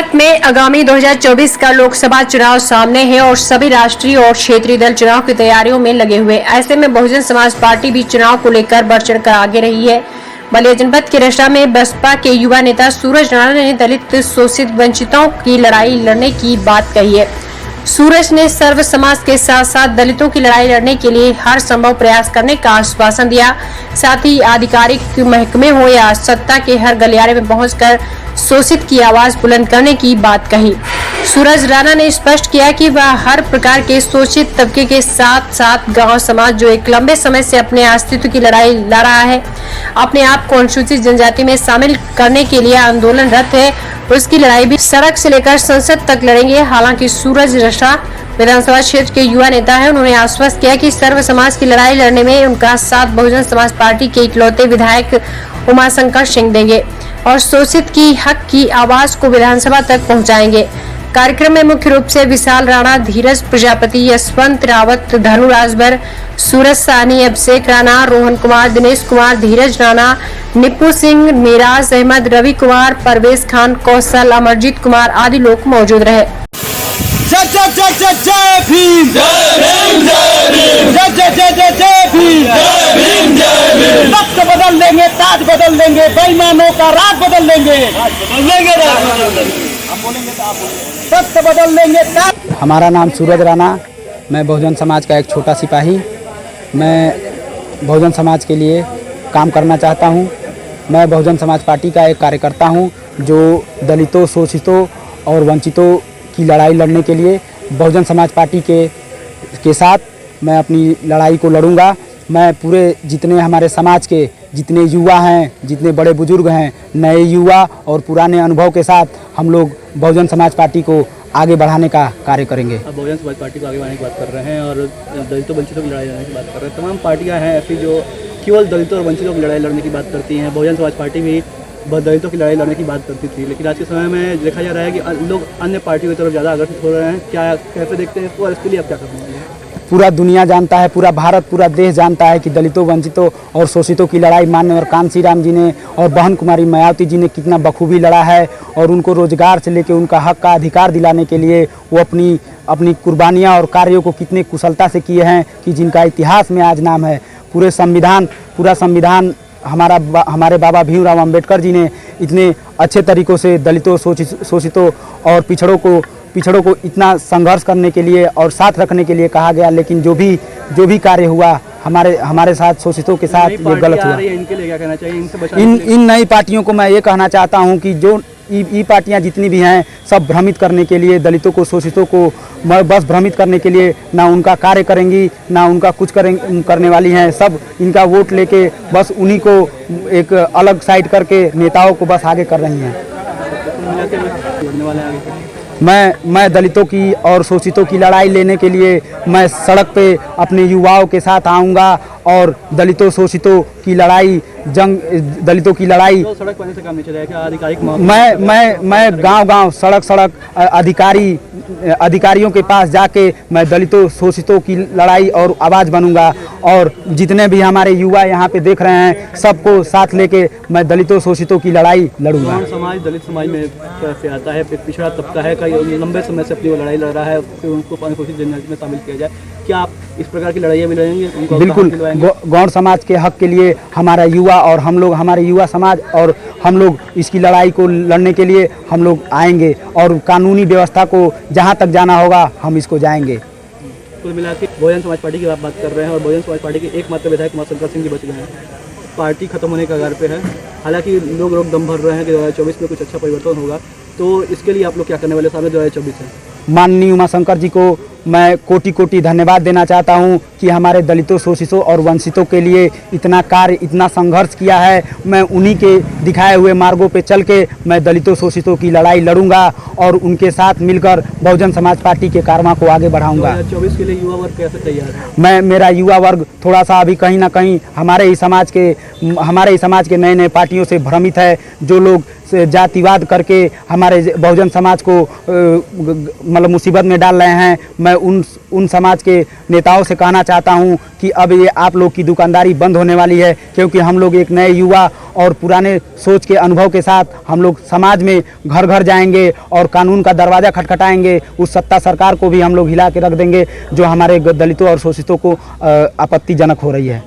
भारत में आगामी 2024 का लोकसभा चुनाव सामने है और सभी राष्ट्रीय और क्षेत्रीय दल चुनाव की तैयारियों में लगे हुए। ऐसे में बहुजन समाज पार्टी भी चुनाव को लेकर बढ़ चढ़कर आगे रही है। बलिया जनपद के रसड़ा में बसपा के युवा नेता सूरज राणा ने दलित शोषित वंचितों की लड़ाई लड़ने की बात कही है। सूरज ने सर्व समाज के साथ साथ दलितों की लड़ाई लड़ने के लिए हर संभव प्रयास करने का आश्वासन दिया। साथ ही आधिकारिक महकमे हो या सत्ता के हर गलियारे में पहुंचकर शोषित की आवाज बुलंद करने की बात कही। सूरज राणा ने स्पष्ट किया कि वह हर प्रकार के शोषित तबके के साथ साथ गांव समाज जो एक लंबे समय से अपने अस्तित्व की लड़ाई लड़ रहा है, अपने आप को अनुसूचित जनजाति में शामिल करने के लिए आंदोलनरत है, उसकी लड़ाई भी सड़क से लेकर संसद तक लड़ेंगे। हालांकि सूरज रसड़ा विधानसभा क्षेत्र के युवा नेता है, उन्होंने आश्वस्त किया कि सर्व समाज की लड़ाई लड़ने में उनका साथ बहुजन समाज पार्टी के इकलौते विधायक उमाशंकर सिंह देंगे और शोषित की हक की आवाज को विधानसभा तक पहुंचाएंगे। कार्यक्रम में मुख्य रूप से विशाल राणा, धीरज प्रजापति, यशवंत रावत, धनु राजभर, सूरज साहनी, अभिषेक राणा, रोहन कुमार, दिनेश कुमार, धीरज राणा, निप्पू सिंह, मिराज अहमद, रवि कुमार, परवेज खान, कौशल, अमरजीत कुमार आदि लोग मौजूद रहे। जय जय जय जय जय भीम, जय भीम, जय भीम, जय जय जय जय जय भीम, जय भीम, जय भीम। वक्त बदल देंगे, ताज बदल देंगे, बेईमानों का राज बदल देंगे, वक्त बदल देंगे। हमारा नाम सूरज राणा, मैं बहुजन समाज का एक छोटा सिपाही। मैं बहुजन समाज के लिए काम करना चाहता हूं। मैं बहुजन समाज पार्टी का एक कार्यकर्ता हूं जो दलितों, शोषितों और वंचितों की लड़ाई लड़ने के लिए बहुजन समाज पार्टी के साथ मैं अपनी लड़ाई को लड़ूंगा। मैं पूरे जितने हमारे समाज के जितने युवा हैं, जितने बड़े बुजुर्ग हैं, नए युवा और पुराने अनुभव के साथ हम लोग बहुजन समाज पार्टी को आगे बढ़ाने का कार्य करेंगे। अब बहुजन समाज पार्टी को आगे बढ़ाने की बात कर रहे हैं और दलितों वंचितों की लड़ाई लड़ने की बात कर रहे हैं। तमाम पार्टियां हैं ऐसी जो केवल दलितों और वंचितों की लड़ाई लड़ने की बात करती हैं। बहुजन समाज पार्टी भी दलितों की लड़ाई लड़ने की बात करती थी, लेकिन आज के समय में देखा जा रहा है कि लोग अन्य पार्टियों की तरफ ज़्यादा आकर्षित हो रहे हैं। क्या कैसे देखते हैं इसको और इसके लिए आप क्या करना है? पूरा दुनिया जानता है, पूरा भारत, पूरा देश जानता है कि दलितों, वंचितों और शोषितों की लड़ाई माननीय कांसी राम जी ने और बहन कुमारी मायावती जी ने कितना बखूबी लड़ा है और उनको रोजगार से लेकर उनका हक का अधिकार दिलाने के लिए वो अपनी कुर्बानियाँ और कार्यों को कितने कुशलता से किए हैं कि जिनका इतिहास में आज नाम है। पूरा संविधान हमारे बाबा भीमराव अंबेडकर जी ने इतने अच्छे तरीक़ों से दलितों, शोषितों और पिछड़ों को इतना संघर्ष करने के लिए और साथ रखने के लिए कहा गया, लेकिन जो भी कार्य हुआ हमारे साथ शोषितों के साथ ये गलत हुआ। इनके लिए क्या कहना चाहिए? इनसे बचाने इन नई पार्टियों को मैं ये कहना चाहता हूँ कि जो ई पार्टियाँ जितनी भी हैं सब भ्रमित करने के लिए, दलितों को, शोषितों को बस भ्रमित करने के लिए ना उनका कार्य करेंगी ना उनका कुछ करने वाली हैं। सब इनका वोट लेके बस उन्हीं को एक अलग साइड करके नेताओं को बस आगे कर रही हैं। मैं दलितों की और शोषितों की लड़ाई लेने के लिए मैं सड़क पे अपने युवाओं के साथ आऊँगा और दलितों, शोषितों की लड़ाई दलितों की लड़ाई तो सड़क पर से काम नहीं चलेगा। आधिकारिक मैं गांव सड़क अधिकारियों के पास जाके मैं दलितों, शोषितों की लड़ाई और आवाज़ बनूंगा और जितने भी हमारे युवा यहाँ पे देख रहे हैं सबको साथ लेके मैं दलितों, शोषितों की लड़ाई लड़ूंगा। समाज दलित समाज में कैसे आता है? पिछड़ा तबका है, कई लंबे समय से अपनी लड़ाई लड़ रहा है, फिर उनको अनुसूचित जनजाति में शामिल किया जाए। क्या आप इस प्रकार की लड़ाइयाँ भी लड़ेंगे? बिल्कुल, गौड़ समाज के हक के लिए हमारा युवा और हमारे युवा समाज और हम लोग इसकी लड़ाई को लड़ने के लिए हम लोग आएंगे और कानूनी व्यवस्था को जहां तक जाना होगा हम इसको जाएंगे। कुल मिला के बहुजन समाज पार्टी की आप बात कर रहे हैं और बहुजन समाज पार्टी के एकमात्र विधायक उमाशंकर सिंह जी बच गए हैं। पार्टी खत्म होने का कगार पे है। हालांकि लोग दम भर रहे हैं कि 2024 में कुछ अच्छा परिवर्तन होगा, तो इसके लिए आप लोग क्या करने वाले? सामने 2024 है। माननीय उमाशंकर जी को मैं कोटि धन्यवाद देना चाहता हूं कि हमारे दलितों, शोषितों और वंचितों के लिए इतना कार्य, इतना संघर्ष किया है। मैं उन्हीं के दिखाए हुए मार्गों पे चल के मैं दलितों, शोषितों की लड़ाई लड़ूंगा और उनके साथ मिलकर बहुजन समाज पार्टी के कार्यों को आगे बढ़ाऊंगा। 2024 के लिए युवा वर्ग कैसे तैयार है? मेरा युवा वर्ग थोड़ा सा अभी कहीं ना कहीं हमारे ही समाज के नए पार्टियों से भ्रमित है। जो लोग जातिवाद करके हमारे बहुजन समाज को मतलब मुसीबत में डाल रहे हैं, मैं उन समाज के नेताओं से कहना चाहता हूं कि अब ये आप लोग की दुकानदारी बंद होने वाली है, क्योंकि हम लोग एक नए युवा और पुराने सोच के अनुभव के साथ हम लोग समाज में घर घर जाएंगे और कानून का दरवाज़ा खटखटाएंगे। उस सत्ता सरकार को भी हम लोग हिला के रख देंगे जो हमारे दलितों और शोषितों को आपत्तिजनक हो रही है।